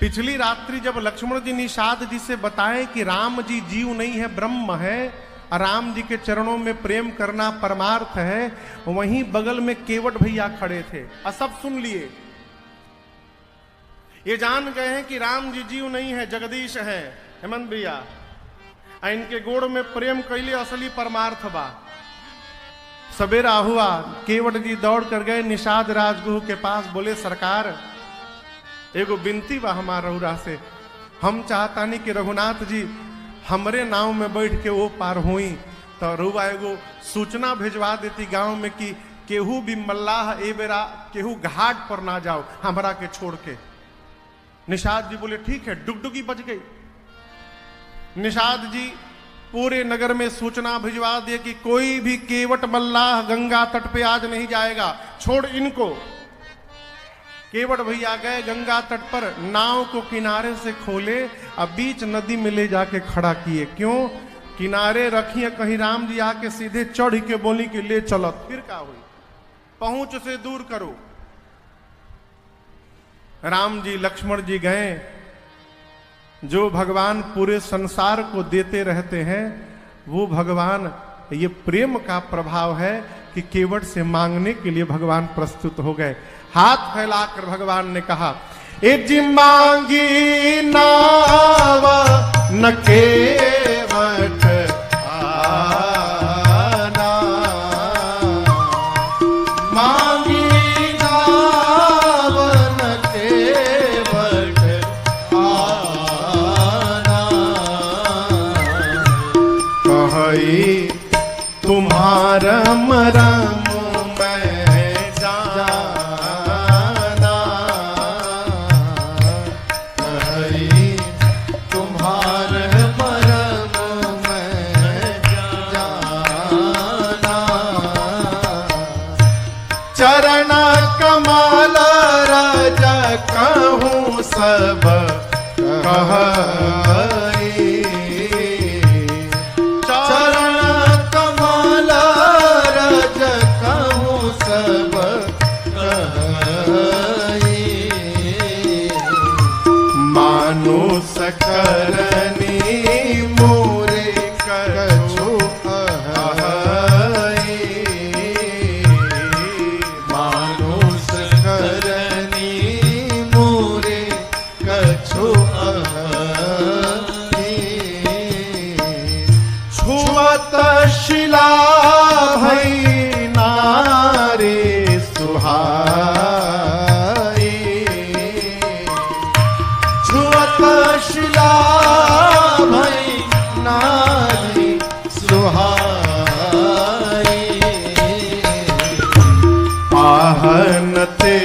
पिछली रात्रि जब लक्ष्मण जी निषाद जी से बताएं कि राम जी जीव नहीं है, ब्रह्म है, राम जी के चरणों में प्रेम करना परमार्थ है, वहीं बगल में केवट भैया खड़े थे और सब सुन लिए। ये जान गए हैं कि राम जी जीव नहीं है, जगदीश है, हेमंत भैया, इनके गोड़ में प्रेम कैले असली परमार्थ बा। सवेरा हुआ, केवट जी दौड़ कर गए निषाद राजगुरु के पास, बोले सरकार एगो बिनती बा हमारा रउरा से, हम चाहता नहीं कि रघुनाथ जी हमरे नाव में बैठ के वो पार हुई, तो रुआ एगो सूचना भेजवा देती गांव में कि केहू भी मल्लाह ए बेरा केहू घाट पर ना जाओ हमरा के छोड़ के। निषाद जी बोले ठीक है, डुगडुगी बज गई। निषाद जी पूरे नगर में सूचना भिजवा दिए कि कोई भी केवट मल्लाह गंगा तट पे आज नहीं जाएगा, छोड़ इनको। केवट भैया गए गंगा तट पर, नाव को किनारे से खोले और बीच नदी में ले जाके खड़ा किए। क्यों? किनारे रखिए, कहीं राम जी आके सीधे चढ़ के बोली कि ले चलत, फिर क्या हुई, पहुंच से दूर करो। राम जी लक्ष्मण जी गए। जो भगवान पूरे संसार को देते रहते हैं वो भगवान, ये प्रेम का प्रभाव है कि केवट से मांगने के लिए भगवान प्रस्तुत हो गए। हाथ फैलाकर भगवान ने कहा, ए जी मांगी नाव न केवट आना, मांगी नाव न केवट आना, कही तुम्हारा मरम कहूँ सब कही, चरण कमल रज कहूँ सब कही, मानुष करनी मोरे कछु कही, मानुष करनी मोरे कछु छुअत शिला भई नारे सुहाई, छुअत शिला भई नारी सुहाई, पाहन ते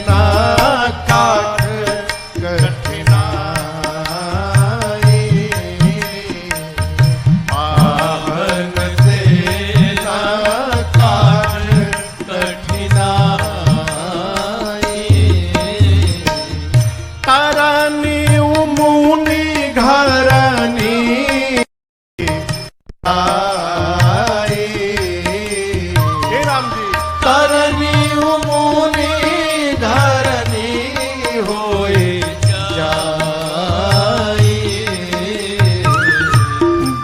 ना काट कठिनाई, पाहन ते ना काट कठिनाई, तरनी मुनि घरनी आई, हे राम जी, तरनी मुनि धरनी होए जाई,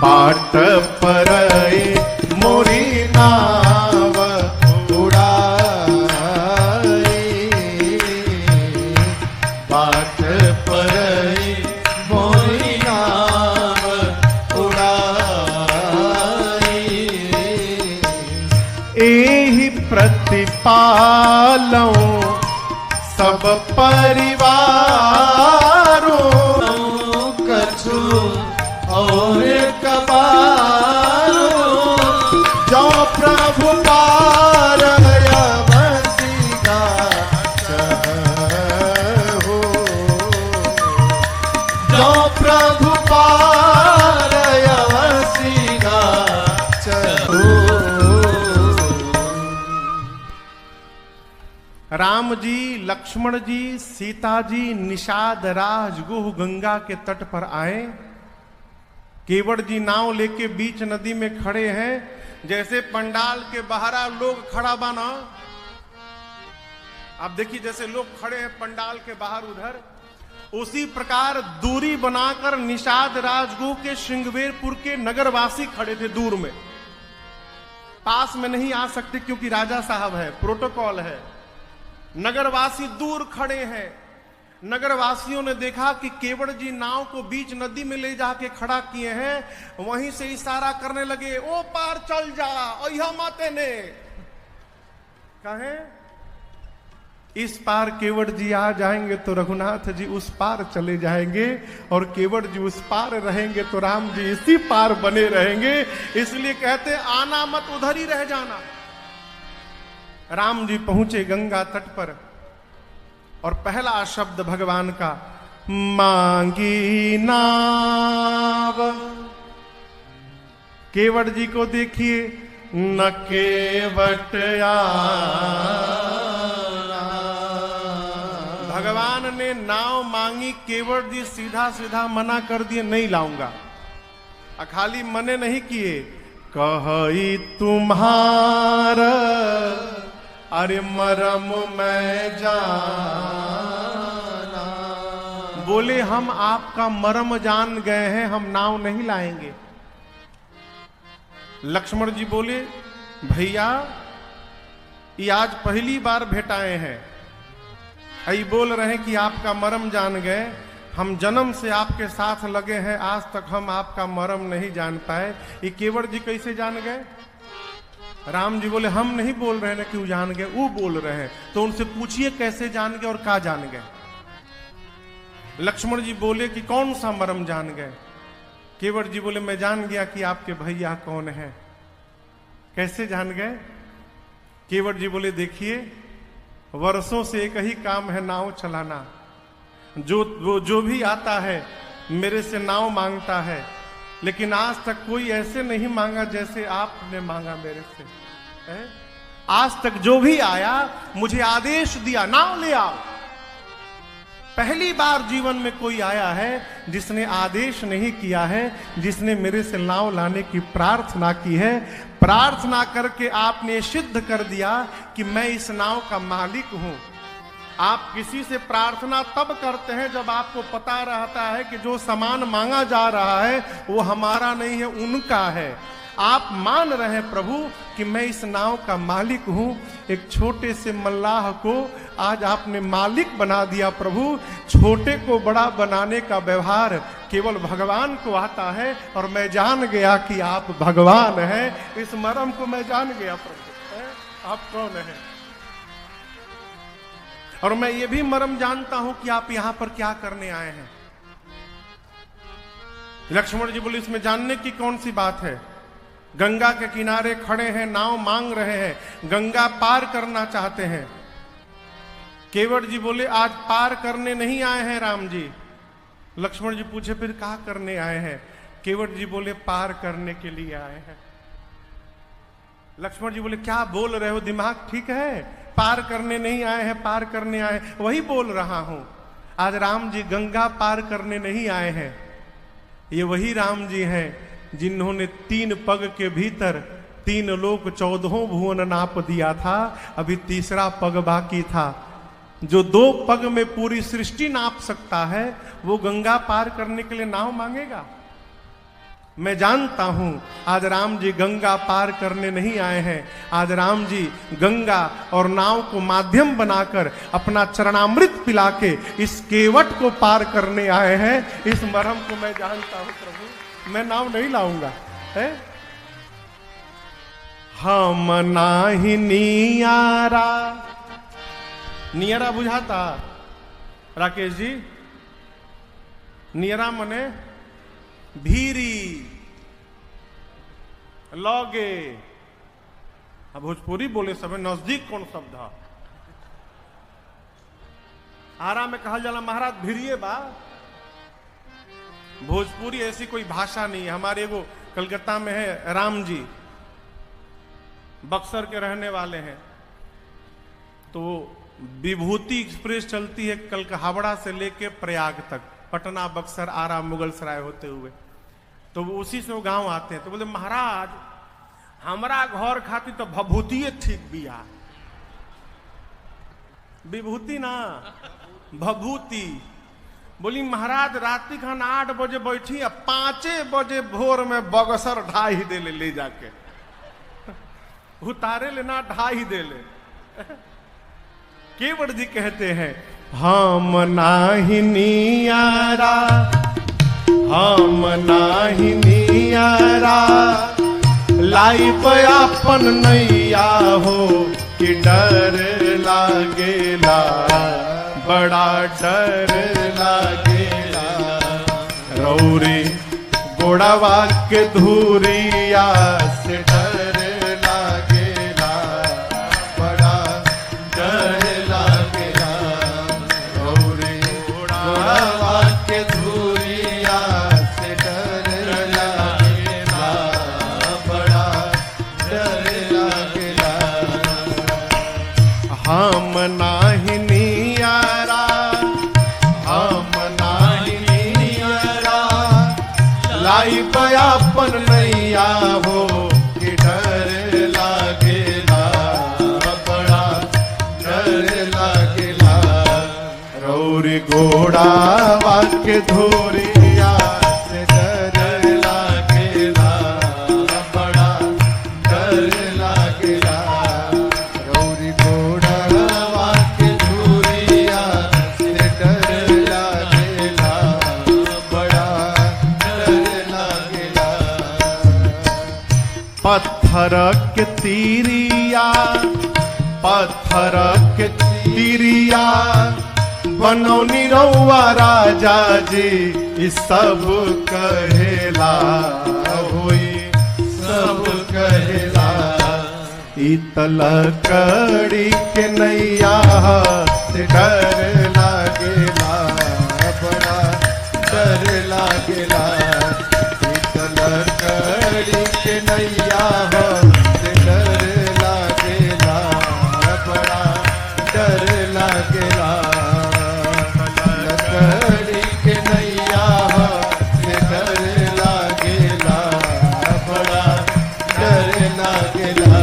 बाट पर मोरी नाव उड़ाई, बाट पर मोरी नाव उड़ाई, एहि प्रतिपालों सब परिवारों, कछु और कबारो, जो प्रभु पार अवसिका चाहो, जो प्रभु पार अवसिका चाहो। राम जी, लक्ष्मण जी, सीता जी निषाद राजगुह गंगा के तट पर आए। केवट जी नाव लेके बीच नदी में खड़े हैं। जैसे पंडाल के बाहर लोग खड़ा बना, आप देखिए जैसे लोग खड़े हैं पंडाल के बाहर उधर, उसी प्रकार दूरी बनाकर निषाद राजगुह के श्रृंगवेरपुर के नगरवासी खड़े थे दूर में, पास में नहीं आ सकते क्योंकि राजा साहब है, प्रोटोकॉल है। नगरवासी दूर खड़े हैं। नगरवासियों ने देखा कि केवट जी नाव को बीच नदी में ले जाके खड़ा किए हैं, वहीं से इशारा करने लगे, ओ पार चल जा, और यह माते ने कहे इस पार केवट जी आ जाएंगे तो रघुनाथ जी उस पार चले जाएंगे, और केवट जी उस पार रहेंगे तो राम जी इसी पार बने रहेंगे। इसलिए कहते आना मत, उधर ही रह जाना। राम जी पहुंचे गंगा तट पर, और पहला शब्द भगवान का, मांगी नाव। केवट जी को देखिए, न केवट भगवान ने नाव मांगी, केवट जी सीधा सीधा मना कर दिए, नहीं लाऊंगा। खाली मने नहीं किए, कही तुम्हार अरे मरम मैं जाना। बोले हम आपका मरम जान गए हैं, हम नाव नहीं लाएंगे। लक्ष्मण जी बोले, भैया ये आज पहली बार भेटाए हैं, आई बोल रहे हैं कि आपका मरम जान गए। हम जन्म से आपके साथ लगे हैं, आज तक हम आपका मरम नहीं जान पाए, ये केवट जी कैसे जान गए? राम जी बोले, हम नहीं बोल रहे ना क्यों जान गए, वो बोल रहे हैं, तो उनसे पूछिए कैसे जान गए और कहा जान गए। लक्ष्मण जी बोले कि कौन सा मरम जान गए? केवट जी बोले, मैं जान गया कि आपके भैया कौन है। कैसे जान गए? केवट जी बोले, देखिए वर्षों से एक ही काम है, नाव चलाना। जो भी आता है मेरे से नाव मांगता है, लेकिन आज तक कोई ऐसे नहीं मांगा जैसे आपने मांगा मेरे से। आज तक जो भी आया मुझे आदेश दिया, नाव ले आओ। पहली बार जीवन में कोई आया है जिसने आदेश नहीं किया है, जिसने मेरे से नाव लाने की प्रार्थना की है। प्रार्थना करके आपने सिद्ध कर दिया कि मैं इस नाव का मालिक हूं। आप किसी से प्रार्थना तब करते हैं जब आपको पता रहता है कि जो सामान मांगा जा रहा है वो हमारा नहीं है, उनका है। आप मान रहे हैं प्रभु कि मैं इस नाव का मालिक हूं। एक छोटे से मल्लाह को आज आपने मालिक बना दिया प्रभु। छोटे को बड़ा बनाने का व्यवहार केवल भगवान को आता है, और मैं जान गया कि आप भगवान हैं। इस मर्म को मैं जान गया प्रभु, आप कौन हैं। और मैं ये भी मर्म जानता हूं कि आप यहां पर क्या करने आए हैं। लक्ष्मण जी बोले, इसमें जानने की कौन सी बात है। गंगा के किनारे खड़े हैं, नाव मांग रहे हैं, गंगा पार करना चाहते हैं। केवट जी बोले, आज पार करने नहीं आए हैं राम जी। लक्ष्मण जी पूछे, फिर कहा करने आए हैं। केवट जी बोले, पार करने के लिए आए हैं। लक्ष्मण जी बोले, क्या बोल रहे हो, दिमाग ठीक है? पार करने नहीं आए हैं, पार करने आए। वही बोल रहा हूं, आज राम जी गंगा पार करने नहीं आए हैं। ये वही राम जी हैं जिन्होंने 3 पग के भीतर 3 लोक 14 भुवन नाप दिया था। अभी तीसरा पग बाकी था। जो 2 पग में पूरी सृष्टि नाप सकता है वो गंगा पार करने के लिए नाव मांगेगा। मैं जानता हूं आज राम जी गंगा पार करने नहीं आए हैं। आज राम जी गंगा और नाव को माध्यम बनाकर अपना चरणामृत पिला के इस केवट को पार करने आए हैं। इस मरहम को मैं जानता हूं प्रभु, मैं नाव नहीं लाऊंगा है। हम नाही नियारा, नियारा बुझाता राकेश जी? नियारा मने भीरी, लौगे। अब भोजपुरी बोले सब नजदीक कौन शब्द है? आरा में कहा जाला महाराज भीरिये बा। भोजपुरी ऐसी कोई भाषा नहीं है। हमारे वो कलकत्ता में है राम जी, बक्सर के रहने वाले हैं। तो विभूति एक्सप्रेस चलती है कल हावड़ा से लेके प्रयाग तक, पटना, बक्सर, आरा, मुगलसराय होते हुए। तो वो उसी से वो गांव आते हैं। तो बोले महाराज हमारा घर खाती तो भभूति ठीक बिया। विभूति ना, भभूति। बोली महाराज रात्रि खान 8 बजे बैठी, अब 5 बजे भोर में बगसर ढा ही दे ले जाके उतारे लेना ढा ही दे ले। केवट जी कहते हैं हम नाही नियारा, हम नाही नियारा, लाई पयापन नैया हो कि डर लागेला, बड़ा डर लागेला। रौरी गोड़ावा के धूरिया से डर लागेला, बड़ा डर लागेला। रौरी गोड़ावा के धूरिया से डर लागेला, बड़ा डर लागेला। हम नाही नियारा, हम नाही नियारा, लाई पयापन नैया हो कि डर लागेला, बड़ा डर लागेला। रौरी घोड़ावा के धोरिया से डर लागेला, बड़ा डर लागेला। रौरी घोड़ावा के धोरिया से डर लागेला, बड़ा डर लागेला। पत्थर के तीरिया, पत्थर के तीरिया, बनौनी रउआ राजा जी, ई सब कहेला होई, सब कहेला। ई तलकड़ी के नैया से डर लागेला, बड़ा डर लागेला। ई तलकड़ी के नैया से डर लागेला, बड़ा डर लागेला। तलकड़ी के नैया से डर लागेला, बड़ा डर लागेला।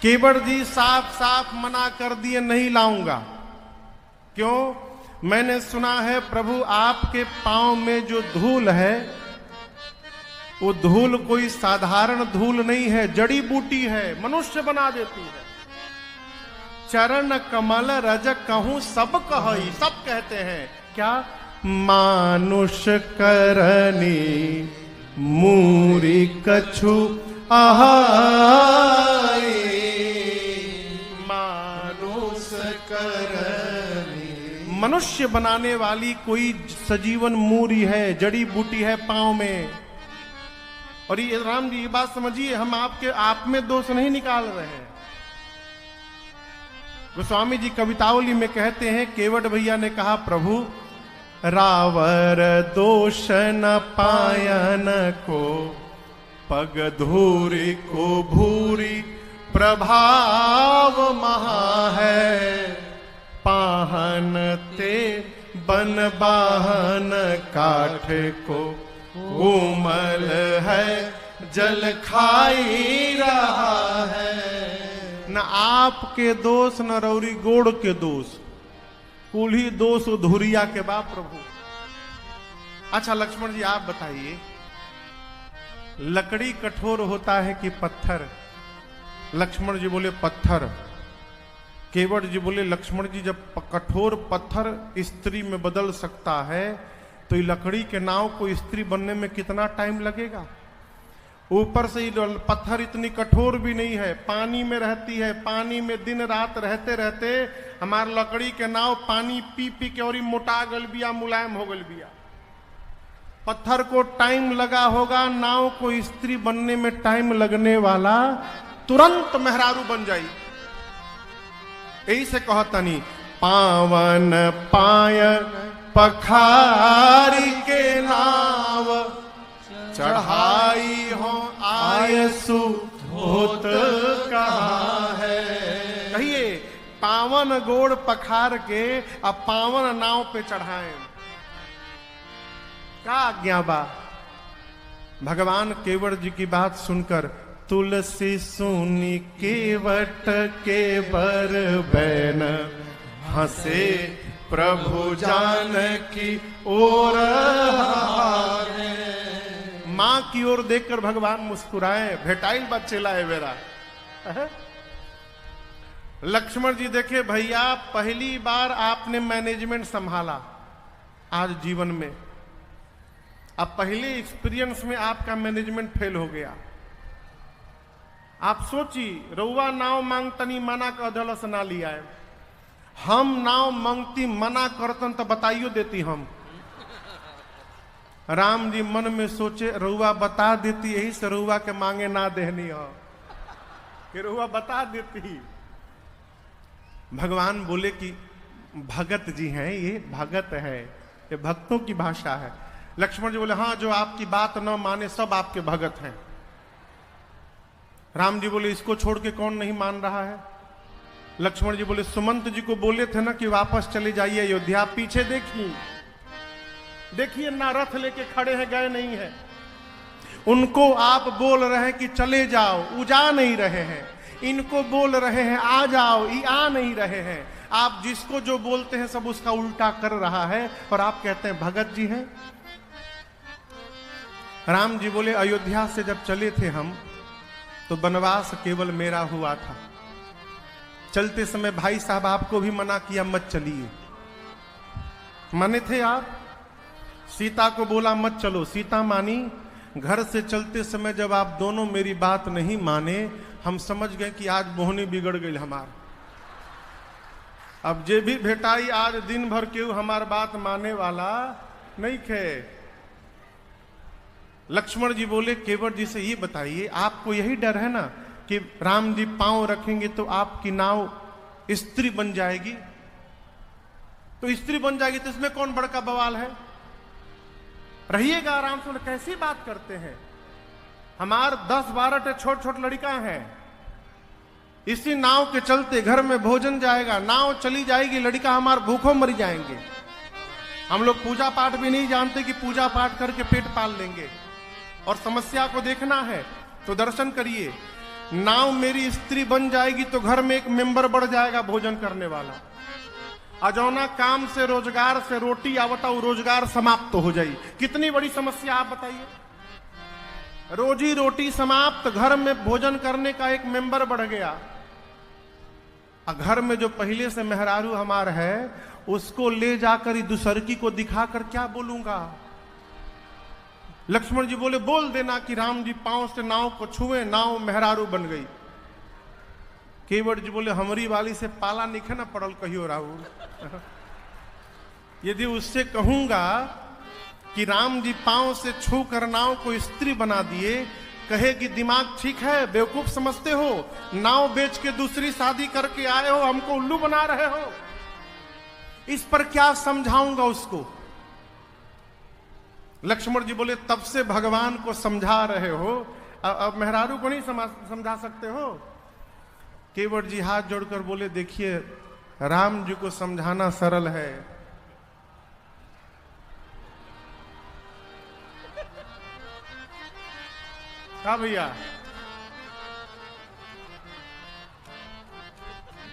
केवट जी साफ साफ मना कर दिए, नहीं लाऊंगा। क्यों? मैंने सुना है प्रभु आपके पांव में जो धूल है वो धूल कोई साधारण धूल नहीं है, जड़ी बूटी है, मनुष्य बना देती है। चरण कमल रज कहूं सब कहई, सब कहते हैं क्या? मानुष करनी मूरी कछु आहाई, मानुष करनी। मनुष्य बनाने वाली कोई सजीवन मूरी है, जड़ी बूटी है पांव में। और ये राम जी ये बात समझिए, हम आपके आप में दोष नहीं निकाल रहे हैं। गोस्वामी जी कवितावली में कहते हैं, केवट भैया ने कहा प्रभु रावर दोष न पायन को, पग धूरी को भूरी प्रभाव महा है। पाहन ते बन बाहन काठ को, कोमल है जल खाई रहा है। न आपके दोष न रौरी गोड़ के दोष, कुली दोष धुरिया के बाप प्रभु। अच्छा लक्ष्मण जी आप बताइए, लकड़ी कठोर होता है कि पत्थर? लक्ष्मण जी बोले पत्थर। केवट जी बोले लक्ष्मण जी जब कठोर पत्थर स्त्री में बदल सकता है तो ये लकड़ी के नाव को स्त्री बनने में कितना टाइम लगेगा? ऊपर से ही पत्थर इतनी कठोर भी नहीं है, पानी में रहती है, पानी में दिन रात रहते रहते हमार लकड़ी के नाव पानी पी पी के और मोटा गल बिया, मुलायम हो गल बिया। पत्थर को टाइम लगा होगा, नाव को स्त्री बनने में टाइम लगने वाला तुरंत मेहरारू बन जाई। यही से कहतनी पावन पायन पखारी के नाव, चढ़ाई हो आयसु होत कहाँ है। कहिए पावन गोड़ पखार के अब पावन नाव पे चढ़ाएं, का आज्ञा बा? भगवान केवट जी की बात सुनकर तुलसी सुनी केवट के बर बैन, हंसे प्रभु जानकी ओर हारे। मां की ओर देखकर भगवान मुस्कुराए, भेटाइल बच्चे लाए मेरा। लक्ष्मण जी देखे भैया, पहली बार आपने मैनेजमेंट संभाला आज जीवन में। अब पहले एक्सपीरियंस में आपका मैनेजमेंट फेल हो गया। आप सोची, रउआ नाव मांगतनी मना कर दलस ना लिया है, हम नाव मांगती मना करतन तो बताइयो देती हम। राम जी मन में सोचे, रउआ बता देती, यही से रउआ के मांगे ना देहनी हो कि रउआ बता देती। भगवान बोले कि भगत जी हैं, ये भगत है, ये भक्तों की भाषा है। लक्ष्मण जी बोले हाँ, जो आपकी बात न माने सब आपके भगत हैं। राम जी बोले इसको छोड़ के कौन नहीं मान रहा है? लक्ष्मण जी बोले सुमंत जी को बोले थे ना कि वापस चले जाइए अयोध्या, पीछे देखिए, देखिए ना रथ लेके खड़े हैं, गए नहीं है। उनको आप बोल रहे हैं कि चले जाओ, उजा नहीं रहे हैं। इनको बोल रहे हैं आ जाओ, ये आ नहीं रहे हैं। आप जिसको जो बोलते हैं सब उसका उल्टा कर रहा है, और आप कहते हैं भगत जी हैं। राम जी बोले अयोध्या से जब चले थे हम, तो वनवास केवल मेरा हुआ था। चलते समय भाई साहब आपको भी मना किया मत चलिए, माने थे आप। सीता को बोला मत चलो, सीता मानी। घर से चलते समय जब आप दोनों मेरी बात नहीं माने, हम समझ गए कि आज मोहनी बिगड़ गई हमार। अब जे भी भेटाई आज दिन भर केहू हमार बात माने वाला नहीं थे। लक्ष्मण जी बोले केवट जी से ये बताइए, आपको यही डर है ना कि राम जी पांव रखेंगे तो आपकी नाव स्त्री बन जाएगी? तो स्त्री बन जाएगी तो इसमें कौन बड़का बवाल है? रहिएगा आराम से। कैसी बात करते हैं? हमार 10-12 छोट छोट लड़का हैं, इसी नाव के चलते घर में भोजन जाएगा, नाव चली जाएगी, लड़का हमार भूखों मर जाएंगे। हम लोग पूजा पाठ भी नहीं जानते कि पूजा पाठ करके पेट पाल लेंगे। और समस्या को देखना है तो दर्शन करिए, नाव मेरी स्त्री बन जाएगी तो घर में एक मेंबर बढ़ जाएगा भोजन करने वाला। अजौना काम से रोजगार से रोटी आवता, वो रोजगार समाप्त हो जाए। कितनी बड़ी समस्या आप बताइए। रोजी रोटी समाप्त, घर में भोजन करने का एक मेंबर बढ़ गया। घर में जो पहले से मेहरारू हमार है, उसको ले जाकर दूसरकी को दिखाकर क्या बोलूंगा? लक्ष्मण जी बोले बोल देना कि राम जी पांव से नाव को छुए, नाव मेहरारू बन गई। केवट जी बोले हमारी वाली से पाला निखे ना पड़ल कहियो राहुल। यदि उससे कहूंगा कि राम जी पांव से छू कर नाव को स्त्री बना दिए, कहेगी दिमाग ठीक है, बेवकूफ समझते हो, नाव बेच के दूसरी शादी करके आए हो, हमको उल्लू बना रहे हो। इस पर क्या समझाऊंगा उसको? लक्ष्मण जी बोले तब से भगवान को समझा रहे हो, अब मेहरारू को नहीं समझा सकते हो? केवट जी हाथ जोड़कर बोले देखिए, राम जी को समझाना सरल है, हाँ भैया,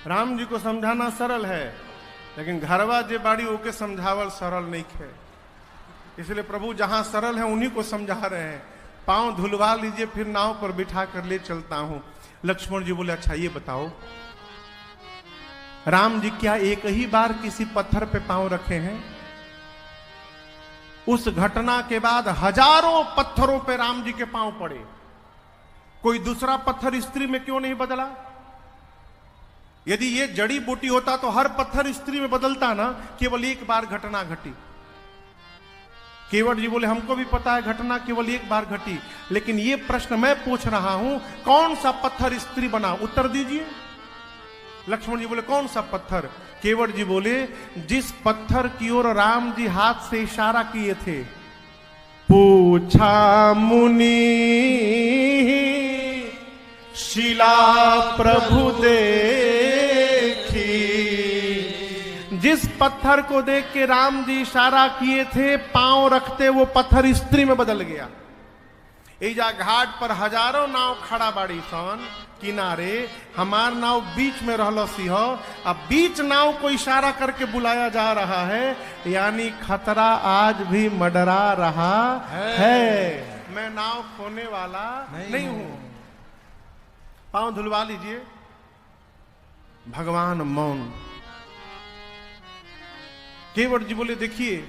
राम जी को समझाना सरल है, लेकिन घरवा जे बाड़ी ओके समझावल सरल नहीं है। इसलिए प्रभु जहां सरल है उन्हीं को समझा रहे हैं। पांव धुलवा लीजिए, फिर नाव पर बिठा कर ले चलता हूं। लक्ष्मण जी बोले अच्छा ये बताओ, राम जी क्या एक ही बार किसी पत्थर पे पांव रखे हैं? उस घटना के बाद हजारों पत्थरों पे राम जी के पांव पड़े। कोई दूसरा पत्थर स्त्री में क्यों नहीं बदला? यदि ये जड़ी बूटी होता तो हर पत्थर स्त्री में बदलता ना, केवल एक बार घटना घटी। केवट जी बोले हमको भी पता है घटना केवल एक बार घटी, लेकिन ये प्रश्न मैं पूछ रहा हूं, कौन सा पत्थर स्त्री बना? उत्तर दीजिए। लक्ष्मण जी बोले कौन सा पत्थर? केवट जी बोले जिस पत्थर की ओर राम जी हाथ से इशारा किए थे। पूछा मुनि शिला प्रभु देखी, जिस पत्थर को देख के राम जी इशारा किए थे, पांव रखते वो पत्थर स्त्री में बदल गया। एजा घाट पर हजारों नाव खड़ा बाड़ी सन किनारे, हमार नाव बीच में रहलसी हो। अब बीच नाव को इशारा करके बुलाया जा रहा है, यानी खतरा आज भी मंडरा रहा है। मैं नाव खोने वाला नहीं हूं। पांव धुलवा लीजिए। भगवान मौन। केवट जी बोले देखिए,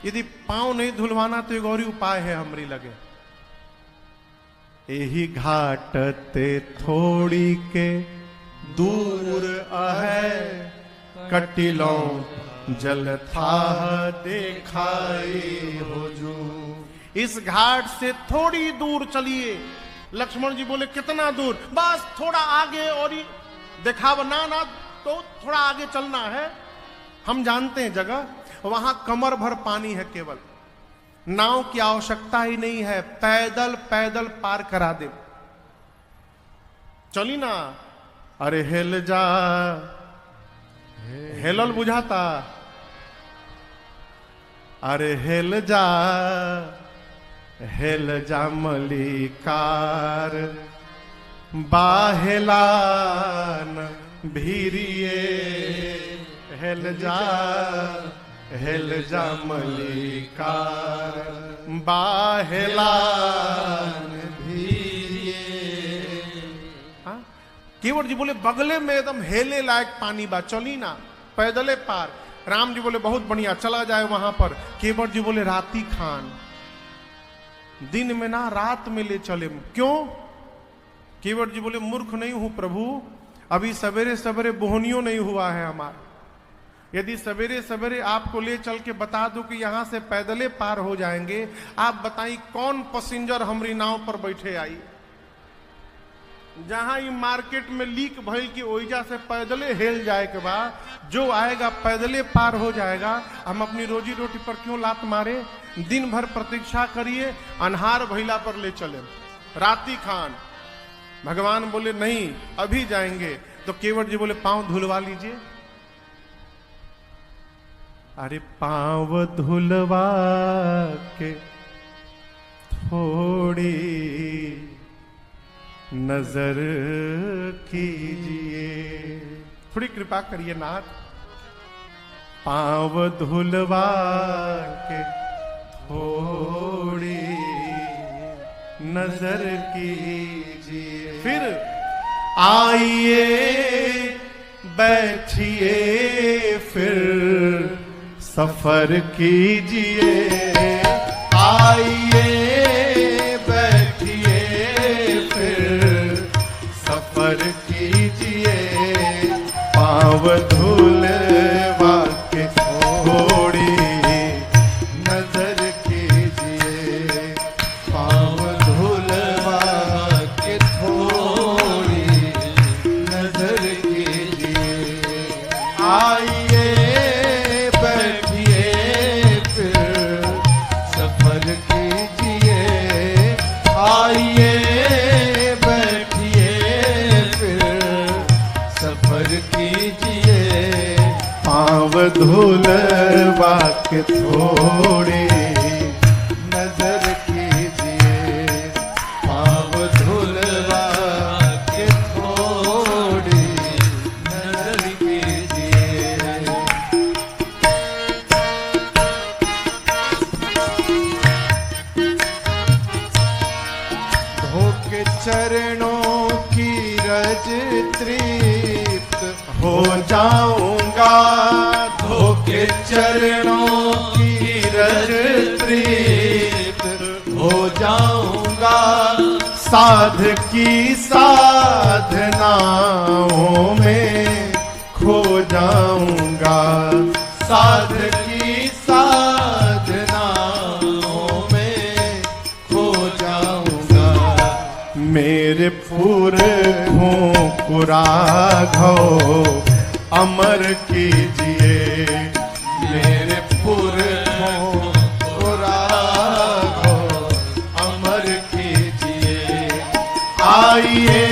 यदि पांव नहीं धुलवाना तो एक और ही उपाय है हमरी लगे। यही घाट ते थोड़ी के दूर है, कटिलो जल था देखाई हो जो। इस घाट से थोड़ी दूर चलिए। लक्ष्मण जी बोले कितना दूर? बस थोड़ा आगे और ही दिखावा ना तो थोड़ा आगे चलना है। हम जानते हैं जगह, वहां कमर भर पानी है, केवल नाव की आवश्यकता ही नहीं है, पैदल पैदल पार करा दे। चली ना। अरे हेल जा, हेलल बुझाता। अरे हेल जा, हेल जा मलिकार, बाहेलान भीरिए। हेल जा मलिकार, बाहेलान भीरिए। केवट जी बोले बगले में एकदम हेले लायक पानी बा, चली ना पैदले पार। राम जी बोले बहुत बढ़िया, चला जाए वहां पर। केवट जी बोले राती खान, दिन में ना रात में ले चले। क्यों? केवट जी बोले मूर्ख नहीं हूं प्रभु, अभी सवेरे सवेरे बोहनियों नहीं हुआ है हमारा। यदि सवेरे सवेरे आपको ले चल के बता दूं कि यहां से पैदले पार हो जाएंगे, आप बताइए कौन पैसेंजर हमारी नाव पर बैठे आई? जहां ये मार्केट में लीक भइल की ओइजा से पैदले हेल जाए के बाद जो आएगा पैदले पार हो जाएगा। हम अपनी रोजी रोटी पर क्यों लात मारे? दिन भर प्रतीक्षा करिए, अन्हार भइला पर ले चले। राती खान। भगवान बोले नहीं अभी जाएंगे। तो केवट जी बोले पांव धुलवा लीजिए। अरे पांव धुलवा के थोड़ी नजर कीजिए, थोड़ी कृपा करिए नाथ। पांव धुलवा के थोड़ी नजर कीजिए। फिर आइए बैठिए, फिर सफर कीजिए। आइए बैठिए, फिर सफर कीजिए। पांव धुलवा के थोड़ी नजर कीजिए। पांव धुलवा के थोड़ी नजर कीजिए। आइए बैठिए, फिर सफर कीजिए। आइए बैठिए, फिर सफर कीजिए। पांव धुलवा के थोड़ी नजर कीजिए। पांव धुलवा के थोड़ी नजर कीजिए। धोके चरणों की रज तृप्त हो जाऊंगा। धोके चरणों की रज तृप्त हो जाऊंगा। साध की साधनाओं में खो जाऊंगा। साध की साधनाओं में खो जाऊंगा। मेरे पुरखों को राघव अमर कीजिए। मेरे पुरखों को राघव अमर कीजिए। आइए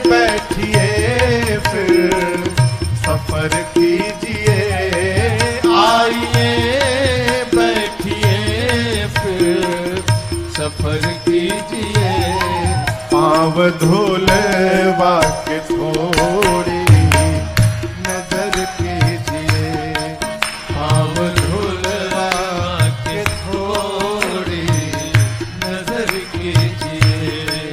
बैठिए, फिर सफर कीजिए। आइए बैठिए, फिर सफर कीजिए। धूलवा के थोड़ी नजर कीजिए, पाँव धूलवा के थोड़ी नजर कीजिए।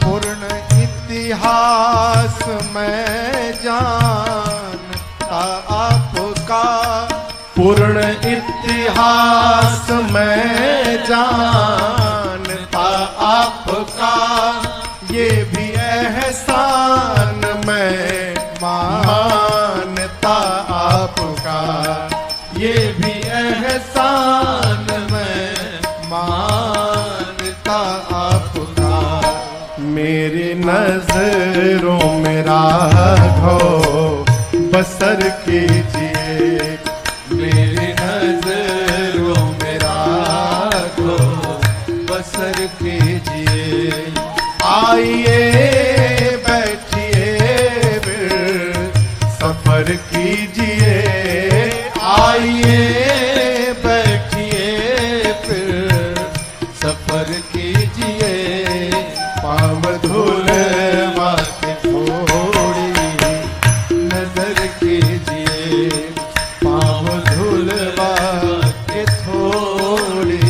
पूर्ण इतिहास में जानता आपका, पूर्ण इतिहास में जानता आपका, ये भी एहसान मैं मानता आपका, ये भी एहसान मैं मानता आपका। मेरी नजरों में राघव बसर कीजिए, मेरी नजरों में राघव बसर कीजिए। आइए बैठिए फिर सफर कीजिए, आइए बैठिए फिर सफर कीजिए। पाँव धूलवा के थोड़ी नजर कीजिए, पाँव धूलवा के थोड़ी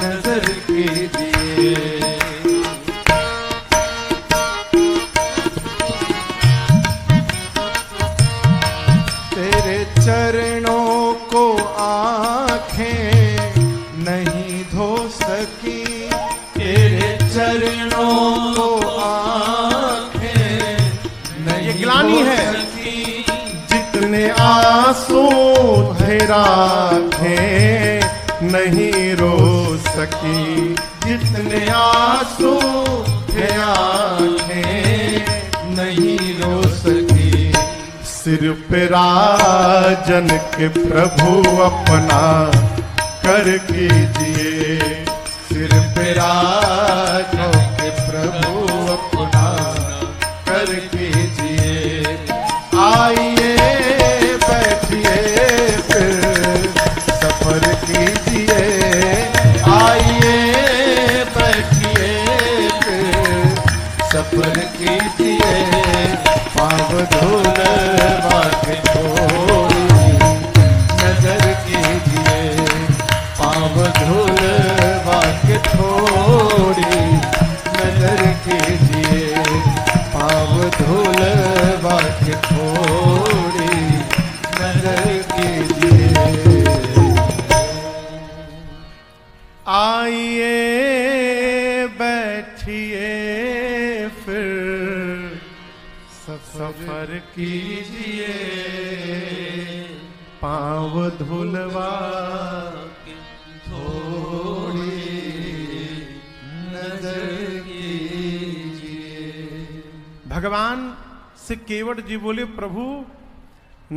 नजर कीजिए। तेरे चरणों को आँखें नहीं धो सकी, तेरे चरणों को आँखें नहीं ग्लानि है, जितने आंसू आँखें नहीं रो सकी, जितने आंसू आँखें नहीं रो सकी। सिर पे राजन के प्रभु अपना कर कीजिए, सिर पे राजन के प्रभु अपना कर कीजिए। आइए बैठिए फिर सफर कीजिए, आइए बैठिए फिर सफर कीजिए। पाँव धूलवा के थोड़ी नजर कीजिए, पाँव धूलवा के थोड़ी नजर कीजिए, पाँव धूलवा के थोड़ी नजर कीजिए। आइए बैठिए फिर सफर कीजिए, पाँव धूलवा के थोड़ी नजर कीजिए। भगवान से केवट जी बोले, प्रभु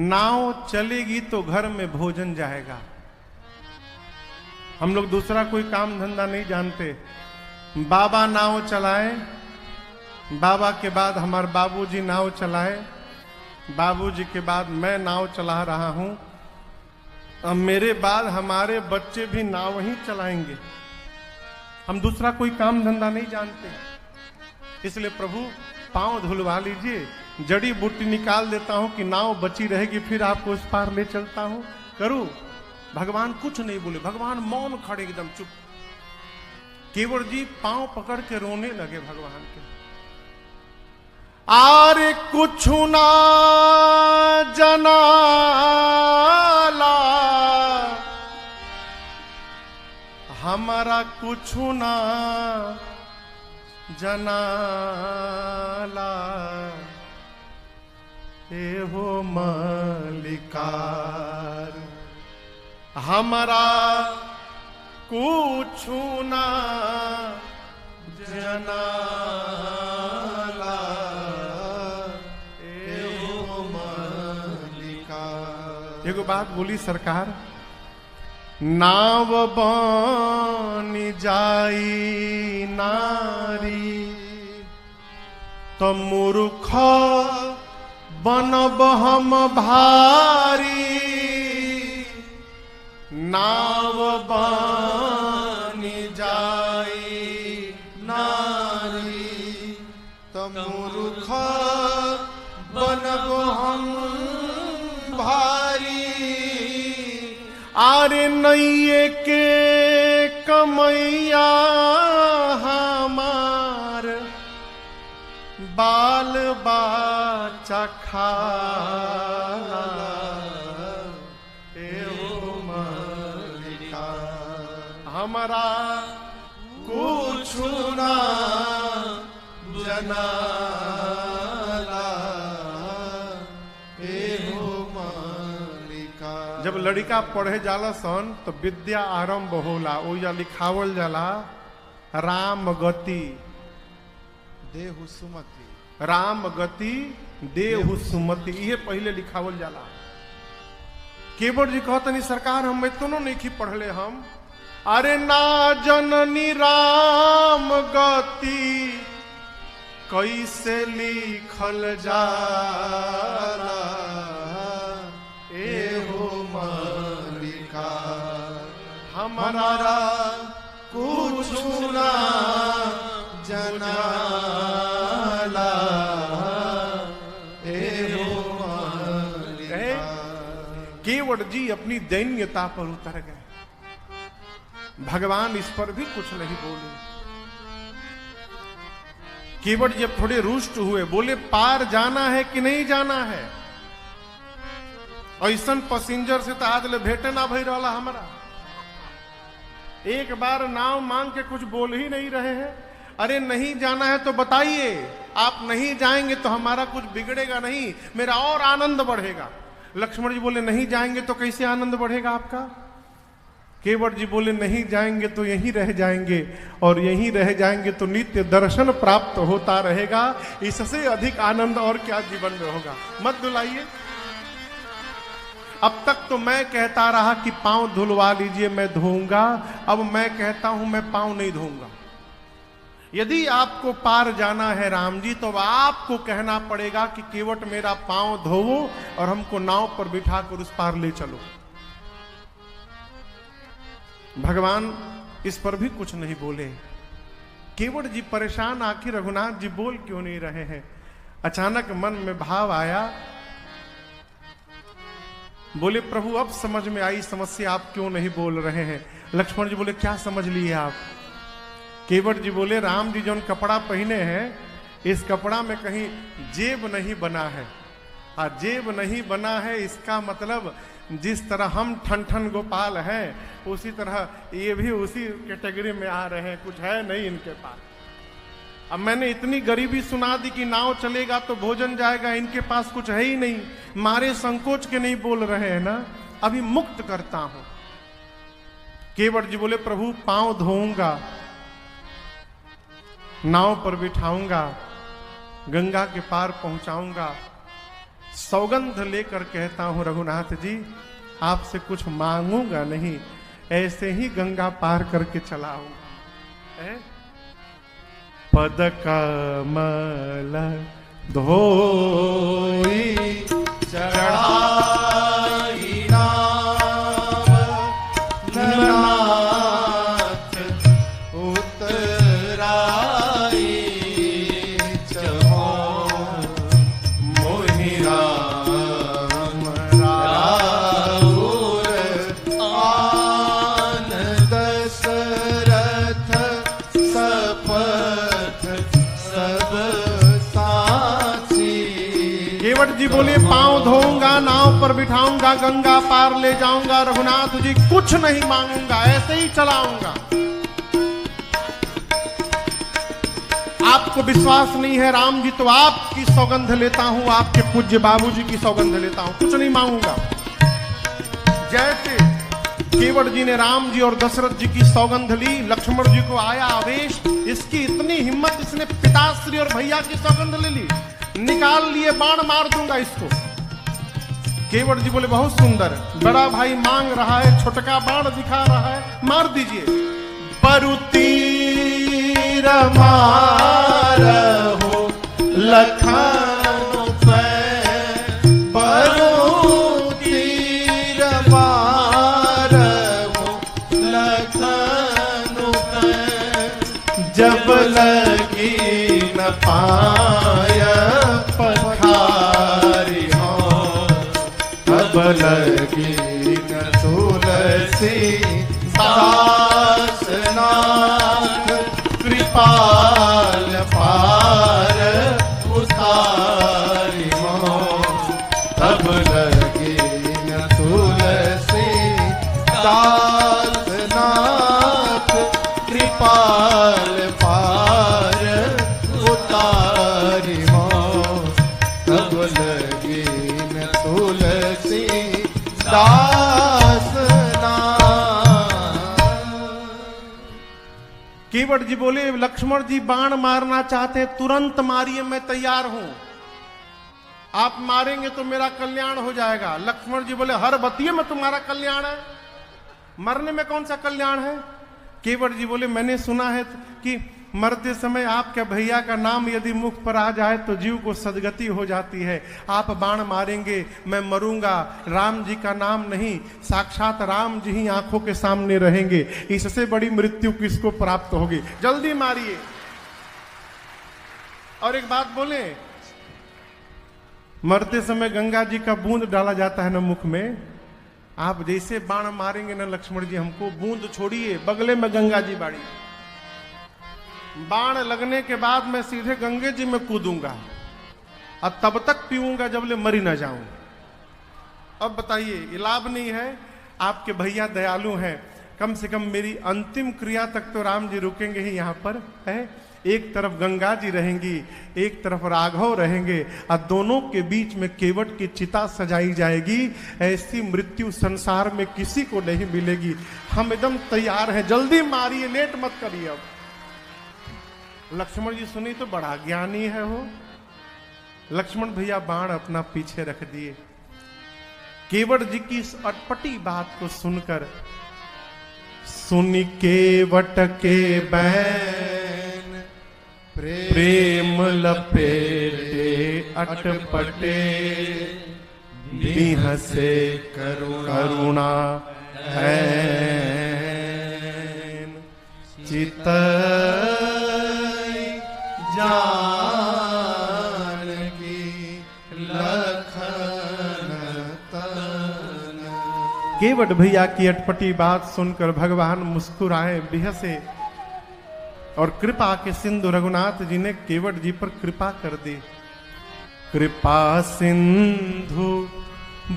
नाव चलेगी तो घर में भोजन जाएगा। हम लोग दूसरा कोई काम धंधा नहीं जानते। बाबा नाव चलाए, बाबा के बाद हमारे बाबूजी नाव चलाए, बाबूजी के बाद मैं नाव चला रहा हूं, अब मेरे बाद हमारे बच्चे भी नाव ही चलाएंगे। हम दूसरा कोई काम धंधा नहीं जानते, इसलिए प्रभु पांव धुलवा लीजिए, जड़ी बूटी निकाल देता हूं कि नाव बची रहेगी, फिर आपको उस पार ले चलता हूं। करूं? भगवान कुछ नहीं बोले, भगवान मौन खड़े एकदम चुप। केवट जी पांव पकड़ के रोने लगे भगवान के। आरे कुछ ना जनाला हमारा, कुछ ना जनाला एहो मलिकार, हमारा कुछ ना जनाला एहो मलिकार। एगो बात बोली सरकार, नाव बनी जाई नारी तो मूर्ख बनब हम भारी, नाव बानी जाई नारी तमुरुख बनबो हम भारी। आरे नैये के कमैया हमार बाल बाचा खाला एहो मलिका हमारा कुछ ना जनाला एहो मलिका। जब लड़का पढ़े जाला सन तो विद्या आरंभ होला, ओजा लिखावल जाला राम गति देहु सुमति, राम गति देहु सुमति, ये पहले लिखावल जाला। केवट जी कहतनी सरकार हम इतनो नहीं पढ़ले हम। अरे ना जननी राम गति कैसे लिखल जाला एहो मलिका हमारा कुछ ना जनाला एहो मलिका। केवट जी अपनी दैन्यता पर उतर गए, भगवान इस पर भी कुछ नहीं बोले। केवट जब थोड़े रुष्ट हुए बोले पार जाना है कि नहीं जाना है। ऐसन पैसेंजर से तो आज ले भेटे ना भई रहा हमारा, एक बार नाव मांग के कुछ बोल ही नहीं रहे हैं। अरे नहीं जाना है तो बताइए, आप नहीं जाएंगे तो हमारा कुछ बिगड़ेगा नहीं, मेरा और आनंद बढ़ेगा। लक्ष्मण जी बोले नहीं जाएंगे तो कैसे आनंद बढ़ेगा आपका। केवट जी बोले नहीं जाएंगे तो यहीं रह जाएंगे, और यहीं रह जाएंगे तो नित्य दर्शन प्राप्त होता रहेगा, इससे अधिक आनंद और क्या जीवन में होगा। मत दुलाइए। अब तक तो मैं कहता रहा कि पांव धुलवा लीजिए मैं धोऊंगा, अब मैं कहता हूं मैं पांव नहीं धोऊंगा। यदि आपको पार जाना है राम जी तो आपको कहना पड़ेगा कि केवट मेरा पांव धोवो और हमको नाव पर बिठाकर उस पार ले चलो। भगवान इस पर भी कुछ नहीं बोले। केवट जी परेशान, आखिर रघुनाथ जी बोल क्यों नहीं रहे हैं। अचानक मन में भाव आया, बोले प्रभु अब समझ में आई समस्या, आप क्यों नहीं बोल रहे हैं। लक्ष्मण जी बोले क्या समझ लिए आप। केवट जी बोले राम जी जो कपड़ा पहने हैं इस कपड़ा में कहीं जेब नहीं बना है, और जेब नहीं बना है इसका मतलब जिस तरह हम ठन गोपाल हैं उसी तरह ये भी उसी कैटेगरी में आ रहे हैं, कुछ है नहीं इनके पास। अब मैंने इतनी गरीबी सुना दी कि नाव चलेगा तो भोजन जाएगा, इनके पास कुछ है ही नहीं, मारे संकोच के नहीं बोल रहे हैं ना, अभी मुक्त करता हूं। केवट जी बोले प्रभु पांव धोऊंगा, नाव पर बिठाऊंगा, गंगा के पार पहुंचाऊंगा, सौगंध लेकर कहता हूं रघुनाथ जी आपसे कुछ मांगूंगा नहीं, ऐसे ही गंगा पार करके चला आऊंगा। पद कमल धोई चढ़ाई नाव नाथ उतराई चहो मोहि राम राउर आन दशरथ सपथ सब साची। केवट जी बोले पांव धोऊंगा, नाव पर बिठाऊंगा, गंगा पार ले जाऊंगा, रघुनाथ जी कुछ नहीं मांगूंगा, ऐसे ही चलाऊंगा। आपको विश्वास नहीं है राम जी तो आपकी सौगंध लेता हूं, आपके पूज्य बाबूजी की सौगंध लेता हूं, कुछ नहीं मांगूंगा। जैसे केवट जी ने राम जी और दशरथ जी की सौगंध ली, लक्ष्मण जी को आया आवेश, इसकी इतनी हिम्मत, इसने पिताश्री और भैया की सौगंध ले ली, निकाल लिए बाण मार दूंगा इसको। केवट जी बोले बहुत सुंदर, बड़ा भाई मांग रहा है, छोटका बाण दिखा रहा है, मार दीजिए। परुतीर मारहो लखन पे, परुतीर मारहो पाय पखारी हो, तब लगी न तुलसी दास नाथ, कृपाल पार उतारी हो, तब लगी न तुलसी दास नाथ, कृपाल पार उतारी हो, तब लगी न तुलसी दास नाथ। केवट जी बोले, लक्ष्मण जी बाण मारना चाहते तुरंत मारिए, मैं तैयार हूं, आप मारेंगे तो मेरा कल्याण हो जाएगा। लक्ष्मण जी बोले, हर बतिये में तुम्हारा कल्याण है, मरने में कौन सा कल्याण है। केवट जी बोले, मैंने सुना है कि मरते समय आपके भैया का नाम यदि मुख पर आ जाए तो जीव को सदगति हो जाती है, आप बाण मारेंगे मैं मरूंगा, राम जी का नाम नहीं, साक्षात राम जी ही आंखों के सामने रहेंगे, इससे बड़ी मृत्यु किसको प्राप्त होगी, जल्दी मारिए। और एक बात बोले, मरते समय गंगा जी का बूंद डाला जाता है ना मुख में, आप जैसे बाण मारेंगे ना लक्ष्मण जी, हमको बूंद छोड़िए, बगले में गंगा जी बाड़ी, बाण लगने के बाद मैं सीधे गंगे जी में कूदूंगा और तब तक पीऊंगा जब ले मरी ना जाऊं। अब बताइए, ये लाभ नहीं है, आपके भैया दयालु हैं, कम से कम मेरी अंतिम क्रिया तक तो राम जी रुकेंगे ही यहां पर है। एक तरफ गंगा जी रहेंगी, एक तरफ राघव रहेंगे, और दोनों के बीच में केवट की चिता सजाई जाएगी। ऐसी मृत्यु संसार में किसी को नहीं मिलेगी। हम एकदम तैयार हैं, जल्दी मारिए, लेट मत करिए। अब लक्ष्मण जी सुनी तो बड़ा ज्ञानी है हो। लक्ष्मण भैया बाण अपना पीछे रख दिए। केवट जी की इस अटपटी बात को सुनकर, सुनी केवट के बैन प्रेम लपेटे अटपटे, बिहसे करुणा है चित जानकी लखन तन। केवट भैया की अटपटी बात सुनकर भगवान मुस्कुराए, बिहसे, और कृपा के सिंधु रघुनाथ जी ने केवट जी पर कृपा कर दी। कृपा सिंधु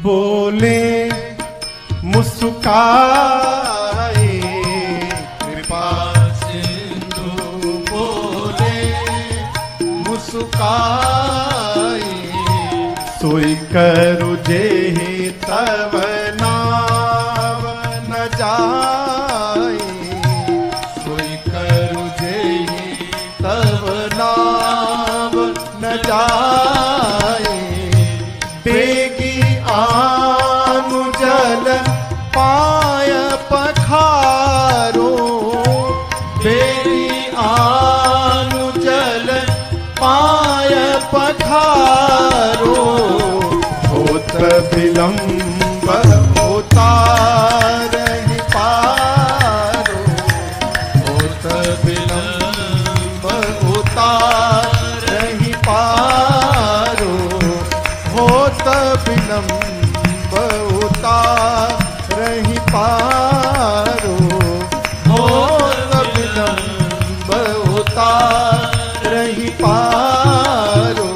बोले मुस्काए, कृपा सिंधु बोले मुस्काए, सोई करु जेहि तब नाम न जाए, सोई करु जेहि तब नाम न जाए, बेगी आनु जल पाय पखारो, बेगी आनु जल पाय पखारो, होत विलंब होता रहि पारो, होत विलंब होता रहि पारो, होत विलंब होता रहि पारो, होत विलंब होता रहि पारो।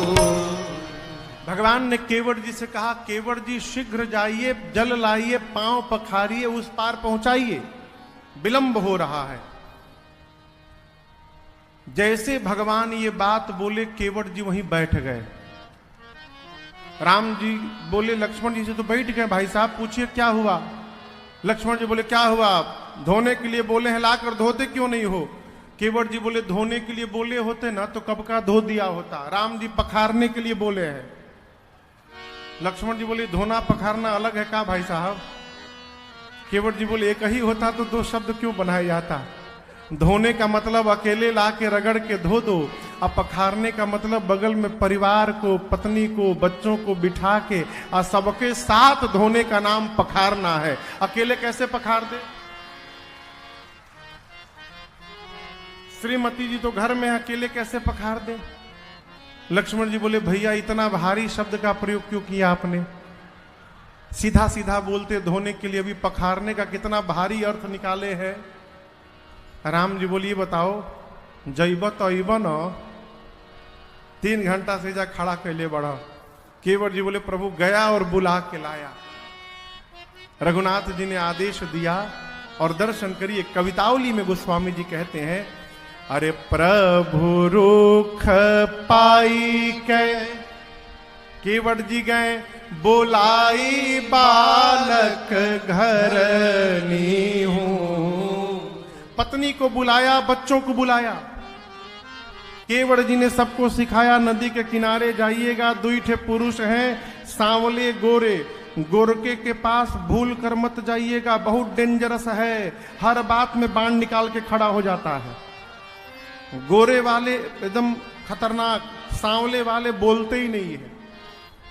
भगवान ने केवट जी से कहा, केवट जी शीघ्र जाइए, जल लाइए, पांव पखारिए, उस पार पहुंचाइए, विलंब हो रहा है। जैसे भगवान ये बात बोले, केवट जी वहीं बैठ गए। राम जी बोले लक्ष्मण जी से, तो बैठ गए भाई साहब, पूछिए क्या हुआ। लक्ष्मण जी बोले, क्या हुआ, धोने के लिए बोले हैं, लाकर धोते क्यों नहीं हो। केवट जी बोले, धोने के लिए बोले होते ना तो कब का धो दिया होता, राम जी पखारने के लिए बोले हैं। लक्ष्मण जी बोले, धोना पखारना अलग है का भाई साहब। केवट जी बोले, एक ही होता तो दो शब्द क्यों बनाया जाता। धोने का मतलब अकेले ला के रगड़ के धो दो, अब पखारने का मतलब बगल में परिवार को, पत्नी को, बच्चों को बिठा के और सबके साथ धोने का नाम पखारना है। अकेले कैसे पखार दे। श्रीमती जी तो घर में अकेले कैसे पखार दे। लक्ष्मण जी बोले भैया इतना भारी शब्द का प्रयोग क्यों किया आपने? सीधा सीधा बोलते धोने के लिए, अभी पखारने का कितना भारी अर्थ निकाले हैं। राम जी बोलिए बताओ, जैब तो न 3 घंटा से जा खड़ा कैले बढ़ा। केवट जी बोले प्रभु गया और बुला के लाया। रघुनाथ जी ने आदेश दिया और दर्शन करिए। कवितावली में गोस्वामी जी कहते हैं, अरे प्रभु रुख पाई के केवट जी गए बोलाई बालक घर नी हूं। पत्नी को बुलाया, बच्चों को बुलाया। केवट जी ने सबको सिखाया, नदी के किनारे जाइएगा, 2 पुरुष हैं, सांवले गोरे, गोरके के पास भूल कर मत जाइएगा, बहुत डेंजरस है, हर बात में बाण निकाल के खड़ा हो जाता है। गोरे वाले एकदम खतरनाक, सांवले वाले बोलते ही नहीं है।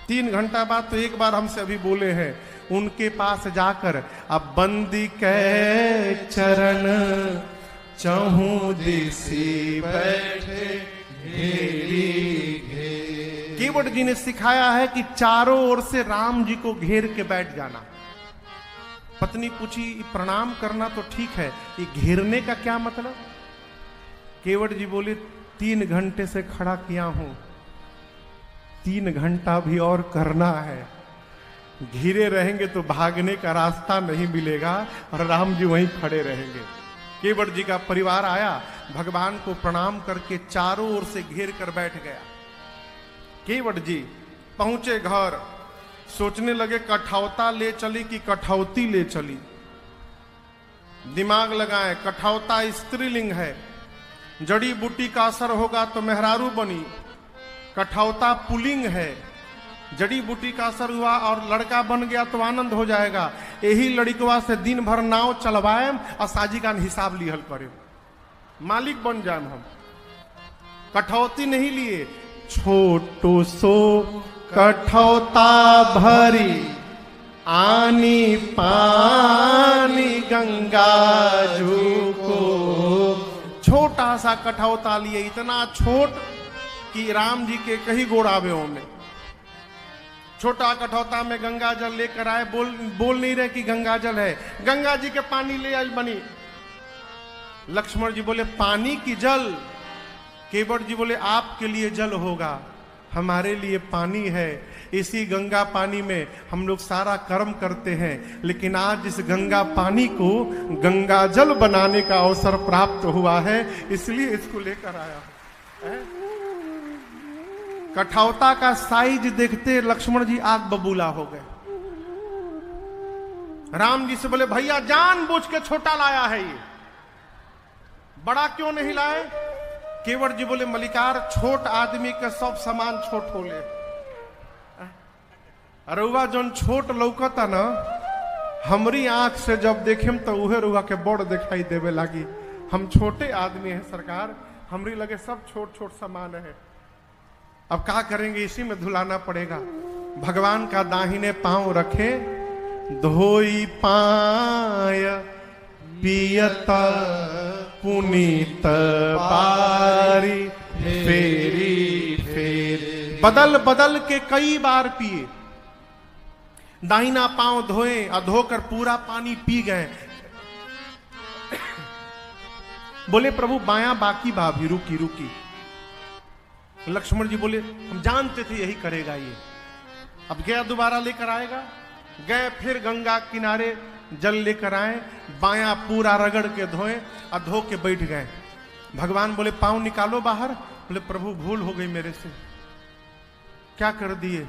3 घंटा बाद तो एक बार हमसे अभी बोले हैं, उनके पास जाकर अब बंदी के चरण चहु दिसी बैठे घेरी घेर। केवट जी ने सिखाया है कि चारों ओर से राम जी को घेर के बैठ जाना। पत्नी पूछी प्रणाम करना तो ठीक है, ये घेरने का क्या मतलब? केवट जी बोले 3 घंटे से खड़ा किया हूं, 3 घंटा भी और करना है। घिरे रहेंगे तो भागने का रास्ता नहीं मिलेगा और राम जी वहीं खड़े रहेंगे। केवट जी का परिवार आया, भगवान को प्रणाम करके चारों ओर से घेर कर बैठ गया। केवट जी पहुंचे घर, सोचने लगे कठौता ले चली कि कठौती ले चली। दिमाग लगाए, कठौता स्त्रीलिंग है, जड़ी बूटी का असर होगा तो मेहरारू बनी। कठौता पुलिंग है, जड़ी बूटी का असर हुआ और लड़का बन गया तो आनंद हो जाएगा। यही लड़कवा से दिन भर नाव चलवाए और साजी का हिसाब लिहल करे, मालिक बन जाए हम। कठौती नहीं लिए, छोटो सो कठौता भरी आनी पानी गंगा जू को। छोटा सा कठौता लिए, इतना छोट कि राम जी के कहीं गोड़ावे होंगे। छोटा कठौता में गंगा जल लेकर आए, बोल नहीं रहे कि गंगा जल है, गंगा जी के पानी ले आई बनी। लक्ष्मण जी बोले पानी की जल? केवट जी बोले आपके लिए जल होगा, हमारे लिए पानी है। इसी गंगा पानी में हम लोग सारा कर्म करते हैं, लेकिन आज इस गंगा पानी को गंगा जल बनाने का अवसर प्राप्त हुआ है, इसलिए इसको लेकर आया है। कठौता का साइज देखते लक्ष्मण जी आग बबूला हो गए। राम जी से बोले भैया जानबूझ के छोटा लाया है, ये बड़ा क्यों नहीं लाए? केवट जी बोले मलिकार छोट आदमी के सब सामान छोट होले। रुआ जौन छोट लौकता ना, हमरी आंख से जब देखेम तो उहे रुआ के बड़ दिखाई देवे लागी। हम छोटे आदमी हैं सरकार, हमरी लगे सब छोट छोट सामान है। अब क्या करेंगे, इसी में धुलाना पड़ेगा। भगवान का दाहिने पांव रखे, धोई पाय पियत पुनीत बारी फेरी फेरी। बदल बदल के कई बार पिए, दाहिना पांव धोए और धोकर पूरा पानी पी गए। बोले प्रभु बायां बाकी भाभी, रुकी रुकी। लक्ष्मण जी बोले हम जानते थे यही करेगा ये। अब गया दोबारा लेकर आएगा, गए फिर गंगा किनारे जल लेकर आए, बायां पूरा रगड़ के धोए और धो के बैठ गए। भगवान बोले पांव निकालो बाहर। बोले प्रभु भूल हो गई मेरे से। क्या कर दिए?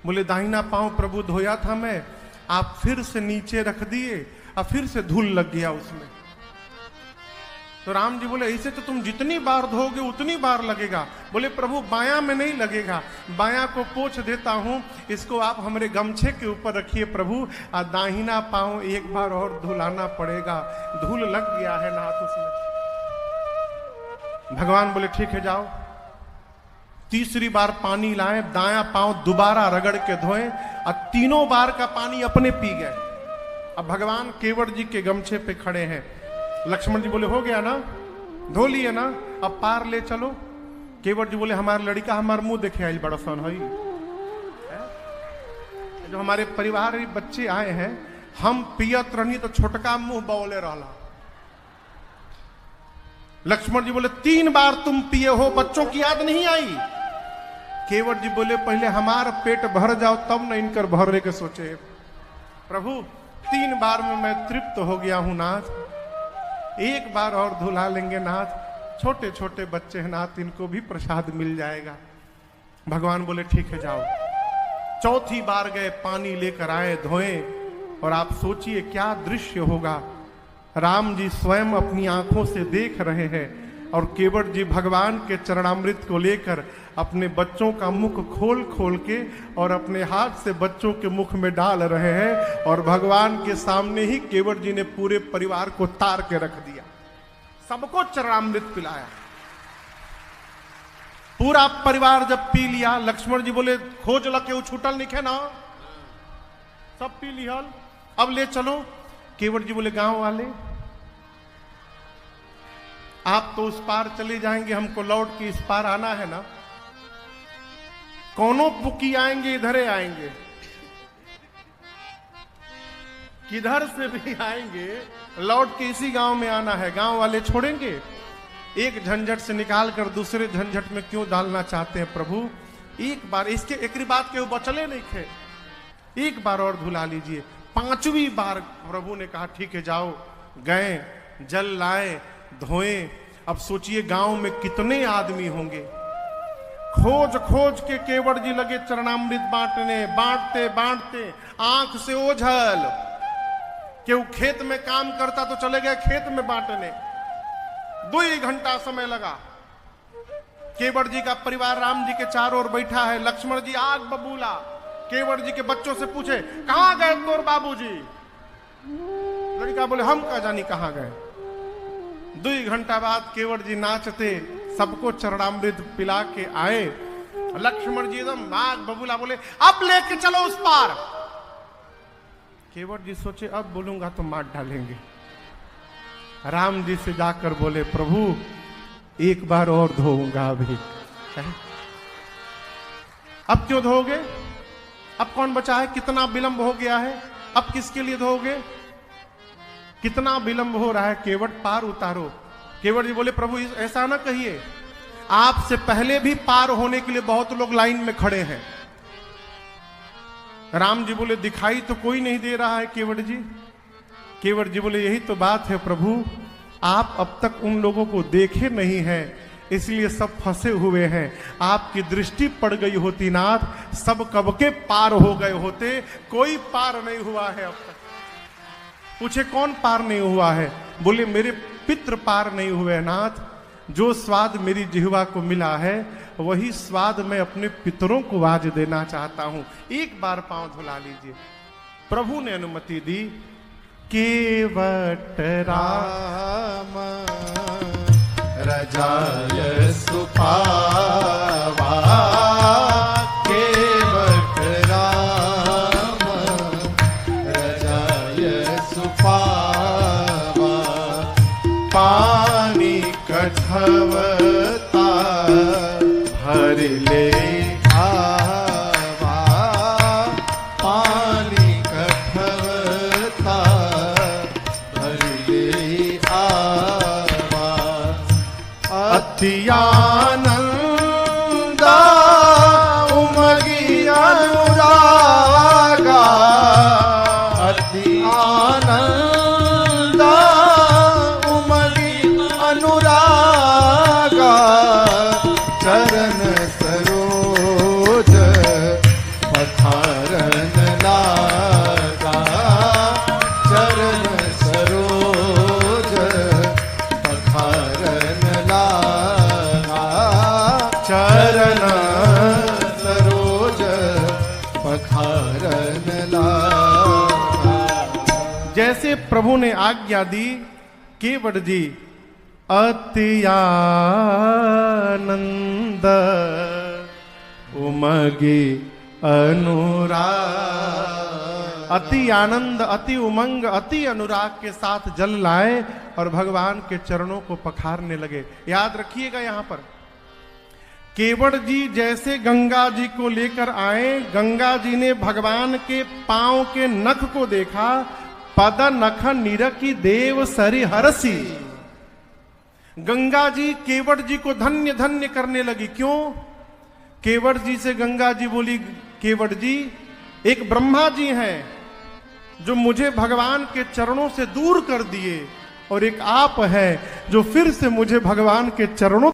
बोले दाहिना पांव प्रभु धोया था मैं, आप फिर से नीचे रख दिए और फिर से धूल लग गया उसमें। तो राम जी बोले ऐसे तो तुम जितनी बार धोगे उतनी बार लगेगा। बोले प्रभु बायां में नहीं लगेगा, बायां को पोंछ देता हूं, इसको आप हमारे गमछे के ऊपर रखिए प्रभु, और दाहिना पांव एक बार और धुलाना पड़ेगा, धूल लग गया है ना हाथ उसमें। भगवान बोले ठीक है जाओ। तीसरी बार पानी लाए, दायां पांव दोबारा रगड़ के धोए और तीनों बार का पानी अपने पी गए। अब भगवान केवट जी के गमछे पे खड़े हैं। लक्ष्मण जी बोले हो गया ना, धो लिए ना, अब पार ले चलो। केवट जी बोले हमारा लड़का हमार मुंह देखे आइल बड़ा सन है, जो हमारे परिवार बच्चे आए हैं, हम पियत रहनी तो छोटका मुंह बौले रहला। लक्ष्मण जी बोले 3 बार तुम पिए हो, बच्चों की याद नहीं आई? केवट जी बोले पहले हमारा पेट भर जाओ तब न इनकर भरने के सोचे। प्रभु 3 बार में मैं तृप्त हो गया हूं नाथ, एक बार और धुला लेंगे नाथ, छोटे छोटे बच्चे हैं नाथ, इनको भी प्रसाद मिल जाएगा। भगवान बोले ठीक है जाओ। चौथी बार गए, पानी लेकर आए, धोए, और आप सोचिए क्या दृश्य होगा। राम जी स्वयं अपनी आंखों से देख रहे हैं और केवट जी भगवान के चरणामृत को लेकर अपने बच्चों का मुख खोल खोल के और अपने हाथ से बच्चों के मुख में डाल रहे हैं, और भगवान के सामने ही केवट जी ने पूरे परिवार को तार के रख दिया, सबको चरणामृत पिलाया। पूरा परिवार जब पी लिया, लक्ष्मण जी बोले खोज लके छूटल नहीं ना, सब पी लिया, अब ले चलो। केवट जी बोले गांव वाले आप तो उस पार चले जाएंगे, हमको लौट के इस पार आना है ना, कौनों पुकी आएंगे इधर आएंगे, किधर से भी आएंगे लौट के इसी गांव में आना है, गांव वाले छोड़ेंगे? एक झंझट से निकाल कर दूसरे झंझट में क्यों डालना चाहते हैं प्रभु? एक बार इसके एक बात के बचले नहीं थे, एक बार और धुला लीजिए। 5वीं बार प्रभु ने कहा ठीक है जाओ। गए, जल लाए, धोए। अब सोचिए गांव में कितने आदमी होंगे। खोज खोज के केवट जी लगे चरणामृत बांटने, बांटते बांटते आंख से ओझल। केहू खेत में काम करता तो चले गए खेत में बांटने, 2 घंटा समय लगा। केवट जी का परिवार राम जी के चारों ओर बैठा है। लक्ष्मण जी आग बबूला, केवट जी के बच्चों से पूछे कहां गए तोर बाबूजी? लड़का बोले हम का जानी कहां गए। 2 घंटा बाद केवट जी नाचते सबको चरणामृत पिला के आए। लक्ष्मण जी एकदम आग बबूला, बोले अब लेके चलो उस पार। केवट जी सोचे अब बोलूंगा तो मार डालेंगे। राम जी से जाकर बोले प्रभु एक बार और धोऊंगा अभी। अब क्यों धोगे? अब कौन बचा है? कितना विलंब हो गया है, अब किसके लिए धोगे? कितना विलंब हो रहा है, केवट पार उतारो। केवट जी बोले प्रभु ऐसा ना कहिए, आपसे पहले भी पार होने के लिए बहुत लोग लाइन में खड़े हैं। राम जी बोले दिखाई तो कोई नहीं दे रहा है केवट जी। केवट जी बोले यही तो बात है प्रभु, आप अब तक उन लोगों को देखे नहीं हैं, इसलिए सब फंसे हुए हैं। आपकी दृष्टि पड़ गई होती नाथ, सब कब के पार हो गए होते। कोई पार नहीं हुआ है अब तक। पूछे कौन पार नहीं हुआ है? बोले मेरे पितृ पार नहीं हुए नाथ। जो स्वाद मेरी जिह्वा को मिला है वही स्वाद मैं अपने पितरों को आज देना चाहता हूं। एक बार पांव धुला लीजिए। प्रभु ने अनुमति दी। केवट राम रजाय सुपावा, केवट राम रजाय सुपावा। पानी कछवता भर ले आवा, पानी कछवता भर ले आवा। अति आनंद उमगी अनुरागा, अति आनंद उमगी अनुरागा। चरण सरोज पधारन लागा, चरण सरोज पधारन लागा। चरण सरोज पधारन लागा। जैसे प्रभु ने आज्ञा दी, केवट जी अति आनंद उमगी अनुराग, अति आनंद, अति उमंग, अति अनुराग के साथ जल लाए और भगवान के चरणों को पखारने लगे। याद रखिएगा यहां पर केवट जी जैसे गंगा जी को लेकर आए, गंगा जी ने भगवान के पांव के नख को देखा। पद नख निरखी देव सरि हरसी। गंगा जी केवट जी को धन्य धन्य करने लगी। क्यों? केवट जी से गंगा जी बोली, केवट जी एक ब्रह्मा जी हैं जो मुझे भगवान के चरणों से दूर कर दिए, और एक आप है जो फिर से मुझे भगवान के चरणों